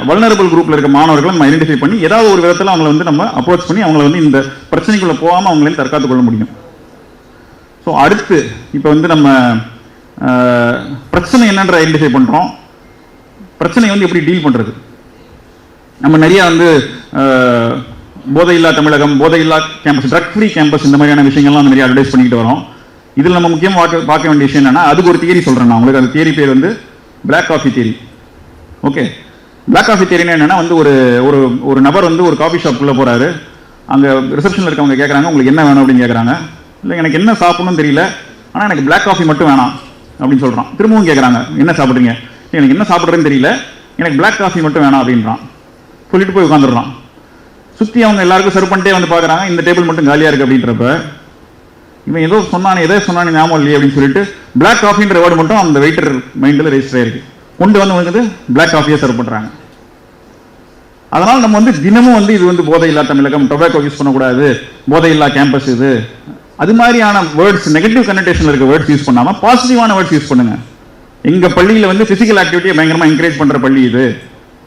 வல்னரபிள் குரூப்ல இருக்க மாணவர்களை நம்ம ஐடென்டிஃபை பண்ணி ஏதாவது ஒரு விதத்தில் அவங்களை வந்து நம்ம அப்ரோச் பண்ணி அவங்களை வந்து இந்த பிரச்சனைக்குள்ள போகாம அவங்களையும் தற்காத்துக் கொள்ள முடியும். ஸோ அடுத்து இப்போ வந்து நம்ம பிரச்சனை என்னன்ற ஐடென்டிஃபை பண்றோம், பிரச்சனை வந்து எப்படி டீல் பண்றது. நம்ம நிறைய வந்து போதையில்லா தமிழகம், போதையில்லா கேம்பஸ், ட்ரக் ஃப்ரீ கேம்பஸ், இந்த மாதிரியான விஷயங்கள்லாம் நிறைய அட்வைஸ் பண்ணிட்டு வரோம். இதில் நம்ம முக்கியமாக பார்க்க வேண்டிய விஷயம் என்னன்னா, அதுக்கு ஒரு தியரி சொல்றேன் நான் உங்களுக்கு. அந்த தியரி பேர் வந்து black coffee theory. Okay, black coffee தியரினா என்னன்னா வந்து ஒரு நபர் வந்து ஒரு காஃபி ஷாப்புக்குள்ள போறாரு. அங்க ரிசப்ஷன்ல இருக்கவங்க கேட்கறாங்க உங்களுக்கு என்ன வேணும் அப்படின்னு கேட்கறாங்க. இல்லை எனக்கு என்ன சாப்பிடணும்னு தெரியல, ஆனால் எனக்கு பிளாக் காஃபி மட்டும் வேணாம் அப்படின்னு சொல்றான். திரும்பவும் கேட்கறாங்க என்ன சாப்பிட்றீங்க, எனக்கு என்ன சாப்பிட்றதுன்னு தெரியல, எனக்கு பிளாக் காஃபி மட்டும் வேணாம் அப்படின்றான். சொல்லிட்டு போய் உட்காந்துடுறான். சுற்றி அவங்க எல்லாருக்கும் சர்வ் பண்ணிட்டே வந்து பார்க்குறாங்க, இந்த டேபிள் மட்டும் காலியாக இருக்கு. அப்படின்றப்ப இவன் எதோ சொன்னானே ஞாபகம் இல்லையே அப்படின்னு சொல்லிட்டு பிளாக் காஃபின்ற வேர்டு மட்டும் அந்த வெயிட்டர் மைண்டில் ரெஜிஸ்டர் ஆயிருக்கு. கொண்டு வந்து பிளாக் காஃபியை சர்வ் பண்ணுறாங்க. அதனால நம்ம வந்து தினமும் வந்து இது வந்து போதையில்லா தமிழகம், டொபாக்கோ யூஸ் பண்ணக்கூடாது, போதையில்லா கேம்பஸ், இது அது மாதிரியான வேர்ட்ஸ், நெகட்டிவ் கனெக்டேஷன்ல இருக்க வேர்ட்ஸ் யூஸ் பண்ணாம பாசிட்டிவான வேர்ட்ஸ் யூஸ் பண்ணுங்க. எங்க பள்ளியில வந்து பிசிக்கல் ஆக்டிவிட்டியை பயங்கரமா என்கரேஜ் பண்ற பள்ளி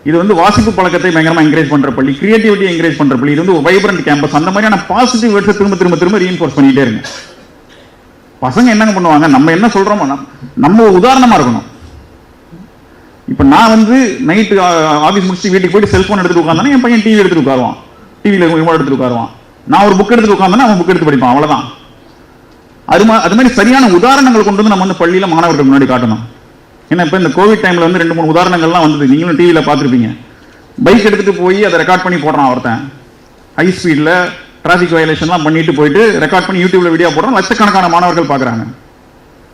இது வந்து வாசிப்பு பழக்கத்தை பயங்கரமா என்கரேஜ் பண்ற பள்ளி, கிரியேட்டிவிட்டி என்கரேஜ் பண்ற பள்ளி, இது வந்து ஒரு வைப்ரண்ட் கேம்பஸ். அந்த மாதிரியான பாசிட்டிவ் வேர்ட்ஸ் திரும்ப ரீஇன்ஃபோர்ஸ் பண்ணிட்டே இருங்க. பசங்க என்னங்க பண்ணுவாங்க, நம்ம என்ன சொல்றோமோ நம்ம ஒரு உதாரணமா இருக்கணும். இப்ப நான் வந்து நைட்டு ஆபீஸ் முடிச்சுட்டு வீட்டுக்கு போயிட்டு செல்போன் எடுத்துட்டு உட்காந்தானே என் பையன் டிவி எடுத்துட்டு உட்காருவான், டிவியில ரிமோட் எடுத்துட்டு உட்காருவான். நான் ஒரு புக் எடுத்துட்டு உட்காந்தானே அவன் புக் எடுத்து படிப்பான், அவ்வளவுதான். அது மாதிரி சரியான உதாரணங்கள் கொண்டு வந்து நம்ம வந்து பள்ளியில மாணவர்களுக்கு முன்னாடி காட்டணும். ஏன்னா இப்போ இந்த கோவிட் டைமில் வந்து 2-3 உதாரணங்கள்லாம் வந்தது, நீங்களும் டிவியில் பார்த்துருப்பீங்க. பைக் எடுத்துகிட்டு போய் அதை ரெக்கார்ட் பண்ணி போடுறான் ஒருத்தன், ஹை ஸ்பீடில் டிராஃபிக் வயலேஷன்லாம் பண்ணிட்டு போயிட்டு ரெக்கார்ட் பண்ணி யூடியூப்ல வீடியோ போடுறான், லட்சக்கணக்கான மாணவர்கள் பார்க்குறாங்க.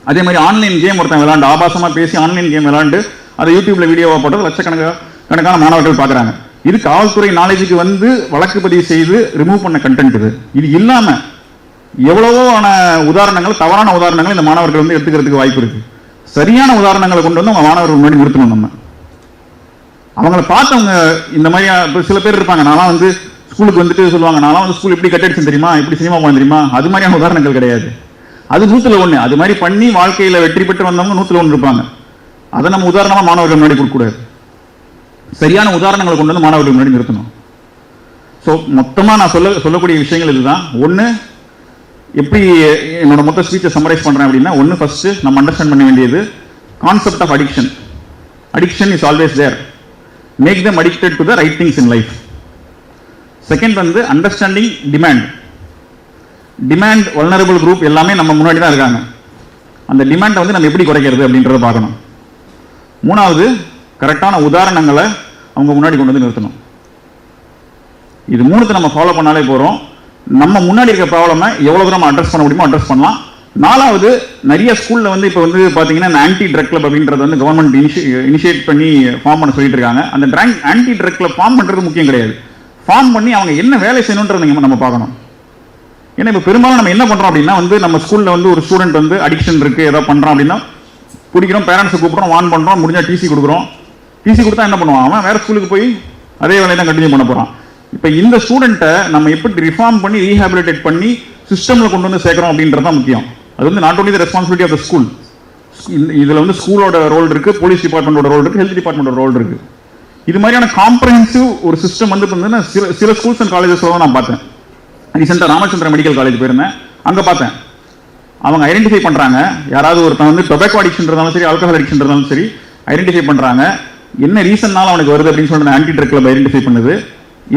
அதே மாதிரி ஆன்லைன் கேம் ஒருத்தன் விளாண்டு, ஆபாசமாக பேசி ஆன்லைன் கேம் விளாண்டு அதை யூடியூப்ல வீடியோவாக போட்டது லட்சக்கணக்கான மாணவர்கள் பார்க்குறாங்க. இது காவல்துறை நாலேஜுக்கு வந்து வழக்கு பதிவு செய்து ரிமூவ் பண்ண கண்டென்ட் இது. இது இல்லாமல் எவ்வளவோ உதாரணங்கள், தவறான உதாரணங்கள் இந்த மாணவர்கள் வந்து எடுத்துக்கிறதுக்கு வாய்ப்பு இருக்கு. சரியான உதாரணங்களை கொண்டு வந்து அவங்க மாணவர்கள் முன்னாடி நிறுத்தணும். நம்ம அவங்கள பார்த்தவங்க இந்த மாதிரி சில பேர் இருப்பாங்க, நான்லாம் வந்து ஸ்கூலுக்கு வந்துட்டு சொல்லுவாங்க, நான்லாம் வந்து ஸ்கூல் இப்படி கட்டடிச்சு தெரியுமா, இப்படி சினிமா போன தெரியுமா, அது மாதிரியான உதாரணங்கள் கிடையாது. அது 100ல் 1. அது மாதிரி பண்ணி வாழ்க்கையில வெற்றி பெற்று வந்தவங்க 100ல் 1 இருப்பாங்க. அதை நம்ம உதாரணமா மாணவர்கள் முன்னாடி கொடுக்கக்கூடாது. சரியான உதாரணங்களை கொண்டு வந்து மாணவர்கள் முன்னாடி நிறுத்தணும். ஸோ மொத்தமாக நான் சொல்லக்கூடிய விஷயங்கள் இதுதான். ஒன்று, எப்படி என்னோட மொத்த ஸ்பீச்சை சம்மரைஸ் பண்ணுறேன் அப்படின்னா, ஒன்று ஃபர்ஸ்ட் நம்ம அண்டர்ஸ்டாண்ட் பண்ண வேண்டியது concept of addiction. Addiction is always there. Make them addicted to the right things in life. Second வந்து understanding demand. Demand vulnerable group எல்லாமே நம்ம முன்னாடி தான் இருக்காங்க. அந்த டிமாண்டை வந்து நம்ம எப்படி குறைக்கிறது அப்படின்றத பார்க்கணும். மூணாவது, கரெக்டான உதாரணங்களை அவங்க முன்னாடி கொண்டு வந்து நிறுத்தணும். இது மூணுத்தை நம்ம ஃபாலோ பண்ணாலே போகிறோம். நம்ம முன்னாடி இருக்க ப்ராப்ளமை எவ்வளோ தூரம் அட்ரஸ் பண்ண முடியுமோ அட்ரஸ் பண்ணலாம். நாலாவது, நிறைய ஸ்கூலில் வந்து இப்போ வந்து பார்த்தீங்கன்னா இந்த ஆன்டி ட்ரக் கிளப் அப்படின்றது வந்து கவர்மெண்ட் இனிஷியேட் பண்ணி ஃபார்ம் பண்ண சொல்லிட்டு இருக்காங்க. அந்த ஆன்டி ட்ரக் கிளப் ஃபார்ம் பண்ணுறது முக்கியம் கிடையாது. ஃபார்ம் பண்ணி அவங்க என்ன வேலை செய்யணுன்றதை நம்ம பார்க்கணும். ஏன்னா இப்போ பெரும்பாலும் நம்ம என்ன பண்ணுறோம் அப்படின்னா வந்து நம்ம ஸ்கூலில் வந்து ஒரு ஸ்டூடெண்ட் வந்து அடிக்ஷன் இருக்குது ஏதாவது பண்ணுறோம் அப்படின்னா பிடிக்கிறோம், பேரண்ட்ஸை கூப்பிட்றோம், வார்ன் பண்ணுறோம், முடிஞ்சால் டிசி கொடுக்குறோம். டிசி கொடுத்தா என்ன பண்ணுவான், அவன் வேறு ஸ்கூலுக்கு போய் அதே வேலையை தான் கண்டினியூ பண்ண போகிறான். இப்போ இந்த ஸ்டூடெண்ட்டை நம்ம எப்படி ரிஃபார்ம் பண்ணி ரீஹாபிலிட்டேட் பண்ணி சிஸ்டமில் கொண்டு வந்து சேர்க்குறோம் அப்படின்றது தான் முக்கியம். அது வந்து not only the responsibility of the school. இதில் வந்து ஸ்கூலோட ரோல் இருக்குது, போலீஸ் டிபார்ட்மெண்டோட ரோல் இருக்குது, ஹெல்த் டிபார்ட்மெண்டோட ரோல் இருக்குது. இது மாதிரியான காம்ப்ரஹென்சிவ் ஒரு சிஸ்டம் வந்து சில ஸ்கூல்ஸ் அண்ட் காலேஜஸ்ல தான் நான் பார்த்தேன். ரீசெண்டாக ராமச்சந்திர மெடிக்கல் காலேஜ் போயிருந்தேன், அங்கே பார்த்தேன். அவங்க ஐடென்டிஃபை பண்ணுறாங்க, யாராவது ஒருத்தன் வந்து டொபாக்கோ அடிக்ஷன் இருந்தாலும் சரி, ஆல்கஹால் அடிக்ஷன் இருந்தாலும் சரி, ஐடென்டிஃபை பண்ணுறாங்க. என்ன ரீசன்னால அவனுக்கு வருது அப்படின்னு சொல்லிட்டு ஆன்டி ட்ரக் கிளப் ஐடென்டிஃபை பண்ணுது.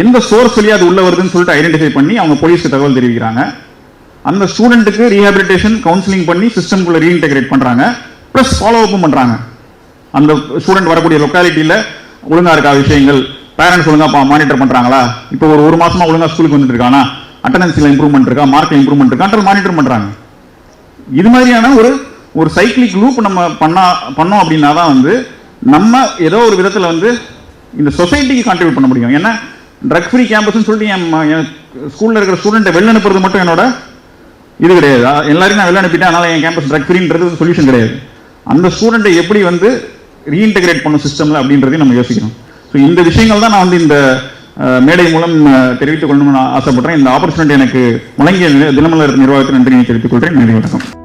எந்த சோர்ஸ் வழியாக அது உள்ள வருதுன்னு சொல்லிட்டு ஐடென்டிஃபை பண்ணி அவங்க போலீஸ்க்கு தகவல் தெரிவிக்கிறாங்க. அந்த ஸ்டூடெண்ட்டுக்கு ரீஹாபிலிட்டேஷன் கவுன்சிலிங் பண்ணி சிஸ்டம்குள்ள ரீஇன்டெகிரேட் பண்ணுறாங்க, ப்ளஸ் ஃபாலோ அப்பும் பண்ணுறாங்க. அந்த ஸ்டூடெண்ட் வரக்கூடிய லொக்காலிட்டியில் ஒழுங்கா இருக்கா விஷயங்கள், பேரண்ட்ஸ் ஒழுங்கா மானிட்டர் பண்றாங்களா, இப்போ ஒரு மாசமா ஒழுங்கா ஸ்கூலுக்கு வந்துட்டு இருக்கானா, அட்டண்டன்ஸ்ல இம்ப்ரூவ்மெண்ட் இருக்கா, மார்க்ல இம்ப்ரூவ்மெண்ட் இருக்கா மானிட்டர் பண்றாங்க. இது மாதிரியான ஒரு சைக்கிளிக் லூப் நம்ம பண்ணோம் அப்படின்னா தான் வந்து நம்ம ஏதோ ஒரு விதத்தில் வந்து இந்த சொசைட்டிக்கு கான்ட்ரிபியூட் பண்ண முடியும். ஏன்னா ட்ரக் ஃப்ரீ கேம்பஸ்ன்னு சொல்லிட்டு என் ஸ்கூல்ல இருக்கிற ஸ்டூடெண்ட்டை வெளில அனுப்புறது மட்டும் என்னோட இது கிடையாது. எல்லாரையும் நான் வெளில அனுப்பிட்டேன், அதனால என் கேம்பஸ் ட்ரக் ஃப்ரீன்றது சொல்யூஷன் கிடையாது. அந்த ஸ்டூடெண்ட்டை எப்படி வந்து ரீஇன்டெகிரேட் பண்ணும் சிஸ்டம்ல அப்படின்றதையும் நம்ம யோசிக்கணும். ஸோ இந்த விஷயங்கள் தான் நான் வந்து இந்த மேடை மூலம் தெரிவித்துக் கொள்ளணும்னு ஆசைப்படுறேன். இந்த ஆப்பர்ச்சுனிட்டி எனக்கு வழங்கிய தினமலர் நிர்வாகத்தில் நன்றி தெரிவித்துக் கொள்கிறேன். நன்றி, வணக்கம்.